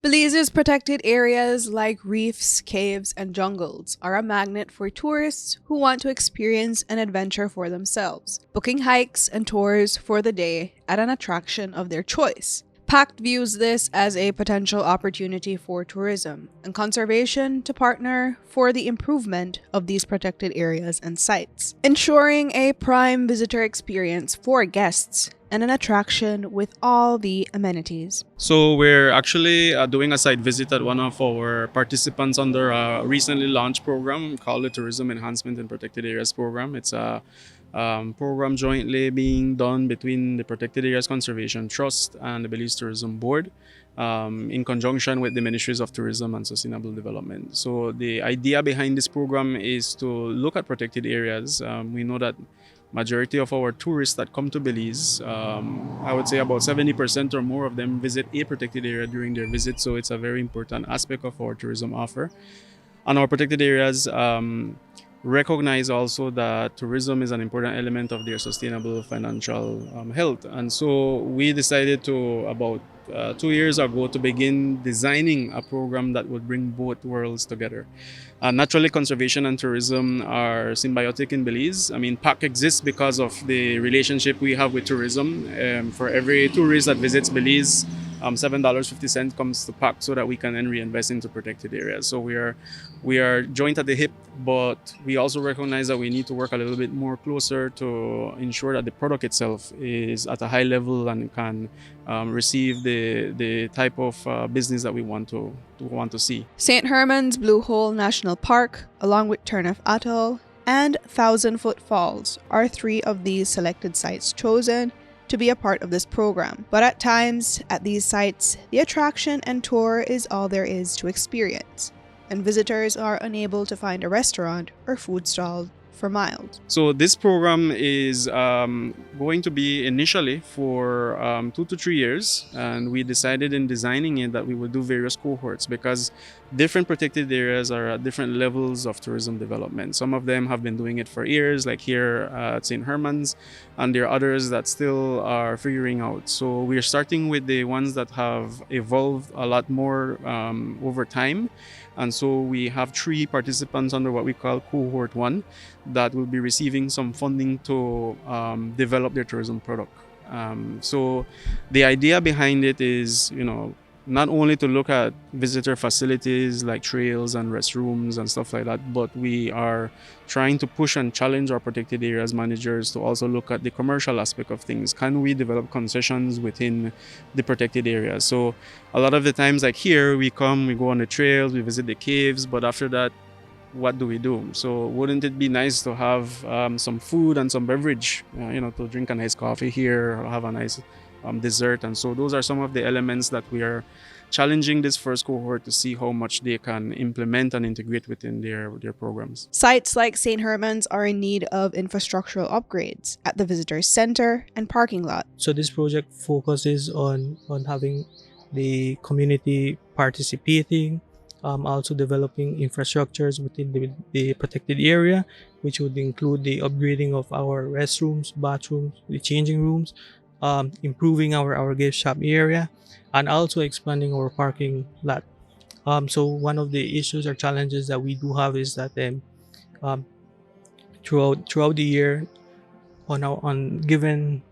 Belize's protected areas like reefs, caves, and jungles are a magnet for tourists who want to experience an adventure for themselves, booking hikes and tours for the day at an attraction of their choice. PACT views this as a potential opportunity for tourism and conservation to partner for the improvement of these protected areas and sites, ensuring a prime visitor experience for guests and an attraction with all the amenities. So we're actually doing a site visit at one of our participants under a recently launched program called the Tourism Enhancement and Protected Areas Program. It's a program jointly being done between the Protected Areas Conservation Trust and the Belize Tourism Board in conjunction with the Ministries of Tourism and Sustainable Development. So the idea behind this program is to look at protected areas. We know that majority of our tourists that come to Belize, I would say about 70% or more of them visit a protected area during their visit. So it's a very important aspect of our tourism offer. And our protected areas recognize also that tourism is an important element of their sustainable financial health. And so we decided to, about 2 years ago, to begin designing a program that would bring both worlds together. Naturally, conservation and tourism are symbiotic in Belize. I mean, PAC exists because of the relationship we have with tourism. For every tourist that visits Belize, $7.50 comes to PAC so that we can then reinvest into protected areas. So we are joint at the hip, but we also recognize that we need to work a little bit more closer to ensure that the product itself is at a high level and can receive the type of business that we want to see. St. Herman's Blue Hole National Park, along with Turniff Atoll and Thousand Foot Falls, are three of these selected sites chosen to be a part of this program. But at times, at these sites, the attraction and tour is all there is to experience, and visitors are unable to find a restaurant or food stall for miles. So this program is going to be initially for 2 to 3 years, and we decided in designing it that we would do various cohorts because different protected areas are at different levels of tourism development. Some of them have been doing it for years, like here at St. Herman's, and there are others that still are figuring out. So we're starting with the ones that have evolved a lot more over time. And so we have 3 participants under what we call cohort 1 that will be receiving some funding to develop their tourism product. So the idea behind it is, not only to look at visitor facilities like trails and restrooms and stuff like that, but we are trying to push and challenge our protected areas managers to also look at the commercial aspect of things. Can we develop concessions within the protected areas? So a lot of the times, like here, we go on the trails, we visit the caves, but after that, what do we do? So wouldn't it be nice to have some food and some beverage, to drink a nice coffee here or have a nice dessert? And so those are some of the elements that we are challenging this first cohort to see how much they can implement and integrate within their programs. Sites like St. Herman's are in need of infrastructural upgrades at the visitor center and parking lot. So this project focuses on having the community participating, also developing infrastructures within the protected area, which would include the upgrading of our restrooms, bathrooms, the changing rooms, improving our gift shop area, and also expanding our parking lot. So one of the issues or challenges that we do have is that throughout the year, on given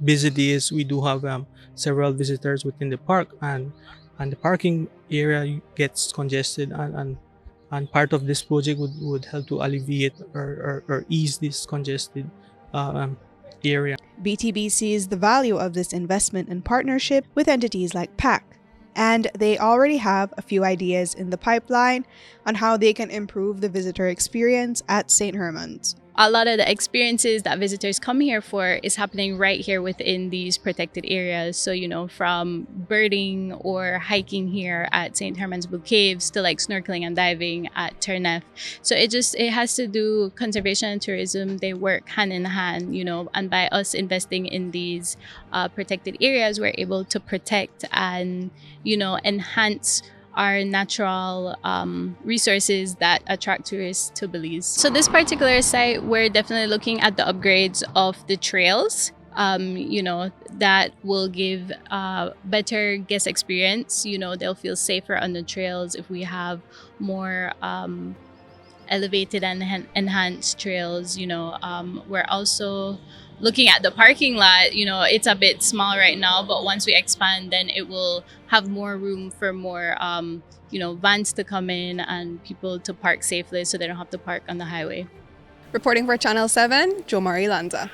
busy days, we do have several visitors within the park, and the parking area gets congested, and part of this project would help to alleviate or ease this congested area. BTB sees the value of this investment and partnership with entities like PAC, and they already have a few ideas in the pipeline on how they can improve the visitor experience at St. Herman's. A lot of the experiences that visitors come here for is happening right here within these protected areas. So, from birding or hiking here at St. Herman's Blue Caves to like snorkeling and diving at Turniff. So it has to do conservation and tourism. They work hand in hand, and by us investing in these protected areas, we're able to protect and, enhance our natural resources that attract tourists to Belize. So this particular site, we're definitely looking at the upgrades of the trails. that will give better guest experience. They'll feel safer on the trails if we have more elevated and enhanced trails. We're also looking at the parking lot. It's a bit small right now, but once we expand, then it will have more room for more vans to come in and people to park safely, so they don't have to park on the highway. Reporting for Channel 7, Jomari Lanza.